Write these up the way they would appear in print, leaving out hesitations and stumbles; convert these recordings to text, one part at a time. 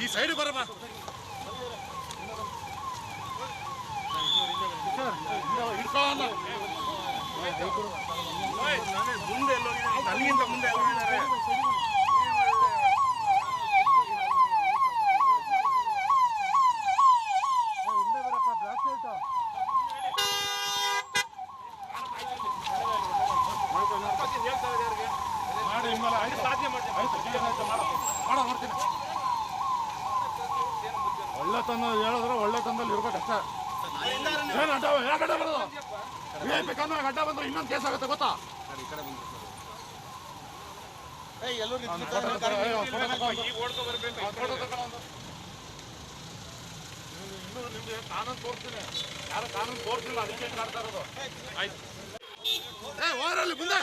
ಈ ಸೈಡ್ ಬರಮ್ಮ. ಮುಂದೆ ಎಲ್ಲೋಗಿದ್ದಾರೆ, ನನಗಿಂತ ಮುಂದೆ ಎಲ್ಲೋಗಿದ್ದಾರೆ. ಒಳ್ಳೆತನ ಹೇಳಿದ್ರೆ ಒಳ್ಳೆತನದಲ್ಲಿ ಇರ್ಬೇಕಷ್ಟೇ. ಏನು ಅಡ್ಡ ಯಾಕೆ ಅಡ್ಡ ಬರೋದು? ಬೇಕಂದ್ರೆ ಅಡ್ಡ ಬಂದ್ರೆ ಇನ್ನೊಂದು ಕೇಸ್ ಆಗುತ್ತೆ ಗೊತ್ತಾ? ಇನ್ನೂ ನಿಮ್ಗೆ ಕಾನೂನು ತೋರಿಸ್ತೀನಿ. ಯಾರು ಕಾನೂನು ತೋರಿಸಿಲ್ಲ ಅದಕ್ಕೆ ಕಾಡ್ತಾ ಇರೋದು. ಆಯ್ತು ಹೋರಲ್ಲಿ ಮುಂದೆ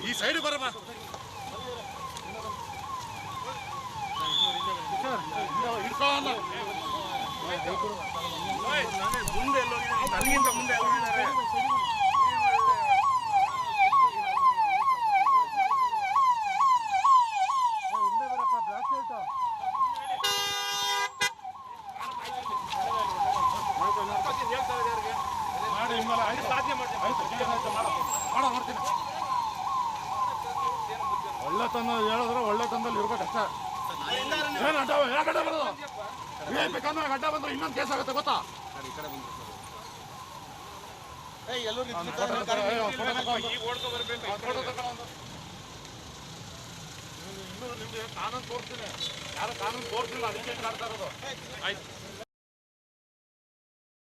ಈ ಸೈಡ್ ಬರಮ್ಮ. ಮುಂದೆ ಎಲ್ಲೋಗಿದ್ದಾರೆ, ನನಗಿಂತ ಮುಂದೆ ಎಲ್ಲೋಗಿದ್ದಾರೆ. ಒಳ್ಳೆತನ ಹೇಳಿದ್ರೆ ಒಳ್ಳೆತನದಲ್ಲಿ ಇರ್ಬೇಕಷ್ಟೇ. ಏನು ಅಡ್ಡ ಯಾಕೆ ಅಡ್ಡ ಬರೋದು? ಬೇಕಂದ್ರೆ ಅಡ್ಡ ಬಂದ್ರೆ ಇನ್ನೊಂದು ಕೇಸ್ ಆಗುತ್ತೆ ಗೊತ್ತಾ? ಇನ್ನೂ ನಿಮ್ಗೆ ಕಾನೂನು ತೋರಿಸ್ತೀನಿ. ಯಾರು ಕಾನೂನು ತೋರಿಸಿಲ್ಲ ಅದಕ್ಕೆ ಕಾಡ್ತಾ ಇರೋದು. ಆಯ್ತು.